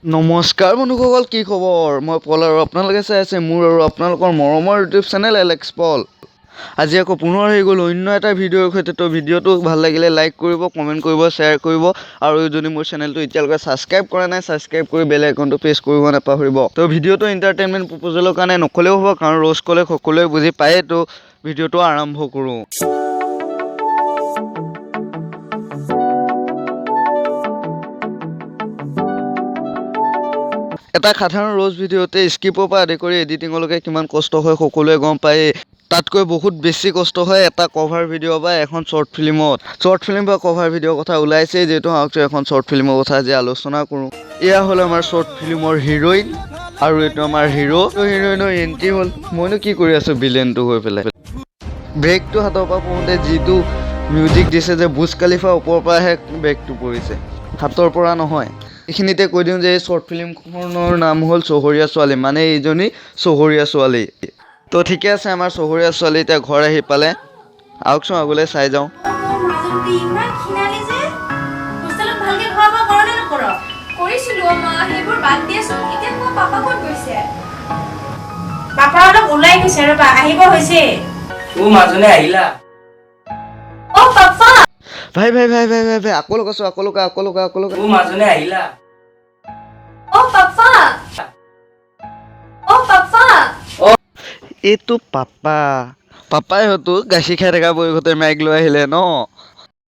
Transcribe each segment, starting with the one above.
নমস্কাৰ বন্ধুসকল, কি খবৰ? মই পল আৰু আপোনালোকে চাই আছে মোৰ আৰু আপোনালোকৰ মৰমৰ ইউটিউব চেনেল এলেক্স পল। আজি আকৌ পুনৰ আহি গ'ল অন্য এটা ভিডিঅ'ৰ সৈতে। তো ভিডিঅ'টো ভাল লাগিলে লাইক কৰিব, কমেণ্ট কৰিব, শ্বেয়াৰ কৰিব আৰু যদি মোৰ চেনেলটো এতিয়ালৈকে ছাবস্ক্ৰাইব কৰা নাই, ছাবস্ক্ৰাইব কৰি বেল আইকনটো প্ৰেছ কৰিব নাপাহৰিব। তো ভিডিঅ'টো এণ্টাৰটেইনমেণ্ট প্ৰপ'জেলৰ কাৰণে নক'লেও হ'ব, কাৰণ ৰ'জ ক'লে সকলোৱে বুজি পায়ে। তো ভিডিঅ'টো আৰম্ভ কৰোঁ। এটা সাধাৰণ ৰ'জ ভিডিঅ'তে স্ক্ৰিপ্টৰ পৰা আদি কৰি এডিটিঙলৈকে কিমান কষ্ট হয় সকলোৱে গম পায়েই। তাতকৈ বহুত বেছি কষ্ট হয় এটা কভাৰ ভিডিঅ' বা এখন শ্বৰ্ট ফিল্মত। শ্বৰ্ট ফিল্ম বা কভাৰ ভিডিঅ'ৰ কথা ওলাইছেই, যিহেতু আহকচোন এখন শ্বৰ্ট ফিল্মৰ কথা আজি আলোচনা কৰোঁ। এয়া হ'ল আমাৰ শ্বৰ্ট ফিল্মৰ হিৰ'ইন আৰু এইটো আমাৰ হিৰ'। হিৰ'ইনৰ এণ্ট্ৰি হ'ল। মইনো কি কৰি আছোঁ ভিলেনটো হৈ পেলাই। ব্ৰেকটো হাতৰ পৰা পৰোঁতে যিটো মিউজিক দিছে যে বুৰ্জ খালিফাৰ ওপৰৰ পৰাহে ব্ৰেকটো পৰিছে, হাতৰ পৰা নহয়। এইখিনিতে কৈ দিওঁ যে এই শ্বৰ্ট ফিল্মখনৰ নাম হ'ল চহৰীয়া ছোৱালী, মানে এইজনী চহৰীয়া ছোৱালী। তো ঠিকে আছে, আমাৰ চহৰীয়া ছোৱালী এতিয়া ঘৰ আহি পালে। আহকচোন আগলৈ চাই যাওঁ। পাপা অলপ ওলাই গৈছে ৰবা, আহিব হৈছে। ও মাজনে আহিলা? ও পাপা ভাই ভাই ভাই ভাই ভাই ভাই আকৌ লগাইছোঁ, আকৌ লগা। ও মাজনে আহিলা? ও পাপা ও পাপা এইটো পাপাই হয়তো গাখীৰ খাই থকা পৰিৱৰ্তে মাইক লৈ আহিলে ন।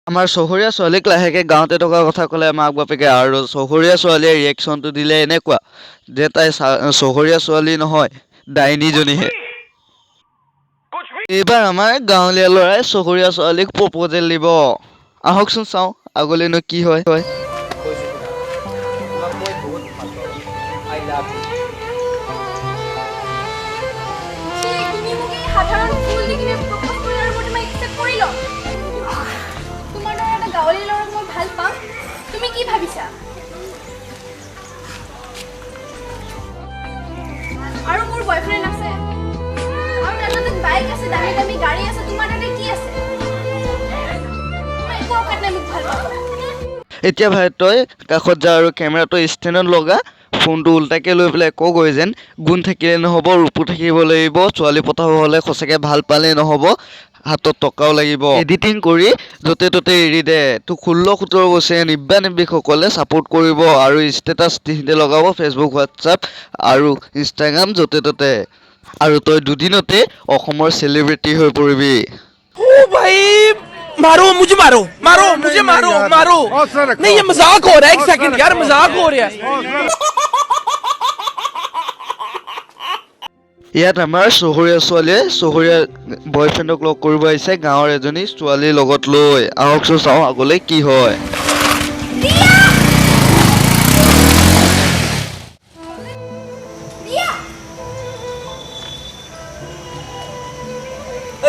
আমাৰ চহৰীয়া ছোৱালীক লাহেকৈ গাঁৱতে থকা কথা ক'লে মাক বাপেকে, আৰু চহৰীয়া ছোৱালীয়ে ৰিয়েকশ্যনটো দিলে এনেকুৱা যে তাই চহৰীয়া ছোৱালী নহয়, ডাইনীজনীহে। এইবাৰ আমাৰ গাঁৱলীয়া ল'ৰাই চহৰীয়া ছোৱালীক প্ৰপ'জেল দিব। আহকচোন চাওঁ আগলৈনো কি হয়। তুমি মোক এই সাধাৰণ ফুল দি কিনে প্ৰপ'জ কৰিলা আৰু মই তোমাক একচেপ্ট কৰিলোঁ। তোমাৰ দৰে এটা গাঁৱলী ল'ৰাক মই ভাল পাম, তুমি কি ভাবিছা? আৰু মোৰ বয়ফ্ৰেণ্ড আছে, আৰু এটা বাইক আছে, দামী দামী গাড়ী আছে। তোমাৰ তাতে কি আছে? তোমাৰ একো অকাত নাই মোক ভাল পাব। এতিয়া ভাই তই কাষত যা আৰু কেমেৰাটো ষ্টেণ্ডত লগা, ফোনটো উল্টাকৈ লৈ পেলাই কগৈ যেন গুণ থাকিলে নহ'ব, ৰূপো থাকিব লাগিব, ছোৱালী পতাব হ'লে সঁচাকৈ ভাল পালেই নহ'ব, হাতত টকাও লাগিব। এডিটিং কৰি য'তে ত'তে এৰি দে। তোক 16-17 বছৰীয়া নিব্বা-নিব্বিসকলে ছাপোৰ্ট কৰিব আৰু ষ্টেটাছ তিনিতে লগাব, ফেচবুক, হোৱাটছআপ আৰু ইনষ্টাগ্ৰাম য'তে ত'তে। আৰু তই দুদিনতে অসমৰ চেলিব্ৰিটি হৈ পৰিবি। ओ भाई मारो मुझे, मारो मुझे, मारो नहीं, ये मजाक हो रहा है। एक सेकंड यार, मजाक हो रहा है। ইয়াত আমাৰ চহৰীয়া ছোৱালীয়ে চহৰীয়া বয়ফ্ৰেণ্ডক লগ কৰিব আহিছে গাঁৱৰ এজনী ছোৱালীৰ লগত লৈ। আহকচোন চাওঁ আগলৈ কি হয়।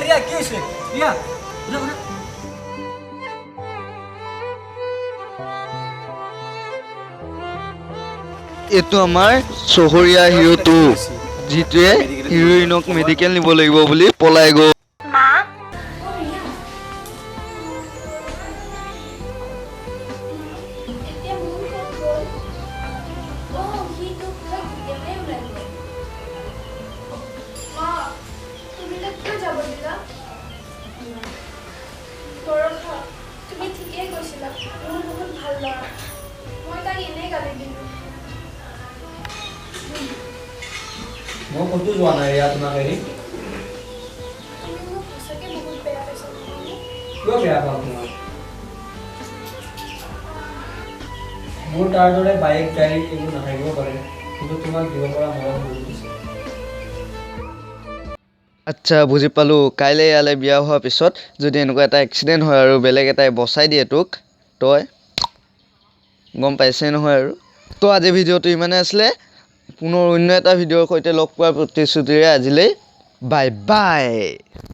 ৰিয়া কি হইছে? ৰিয়া এইটো আমাৰ চহৰীয়া হিৰোটো, যিটোৱে হিৰ'ইনক মেডিকেল নিব লাগিব বুলি পলাই গ'ল। এতিয়া মোৰ ক'ত গ'ল? সি তোক লৈ কেতিয়াবাই ওলাই গ'ল। মা, তুমি তাক কিয় যাব দিলা? বৰষা, তুমি ঠিকেই কৈছিলা, মোৰ বহুত ভাল ল'ৰা। মই তাক এনেই গালি দিলোঁ। মই ক'তো যোৱা নাই ৰিয়া তোমাক এৰি। তুমি মোক সঁচাকৈ বহুত বেয়া পাইছা নহয়নে? কিয় বেয়া পাওঁ তোমাক? মোৰ তাৰ দৰে বাইক গাড়ী এইবোৰ নাথাকিব পাৰে, কিন্তু তোমাক দিব পৰা মৰম বহুত আছে। আচ্ছা, বুজি পালোঁ। কাইলৈ ইয়ালৈ বিয়া হোৱাৰ পিছত যদি এনেকুৱা এটা এক্সিডেণ্ট হয় আৰু বেলেগ এটাই বচাই দিয়ে তোক, তই গম পাইছেই নহয় আৰু। তো আজি ভিডিঅ'টো ইমানে আছিলে। পুনৰ অন্য এটা ভিডিঅ'ৰ সৈতে লগ পোৱাৰ প্ৰতিশ্ৰুতিৰে আজিলৈ বাই বাই।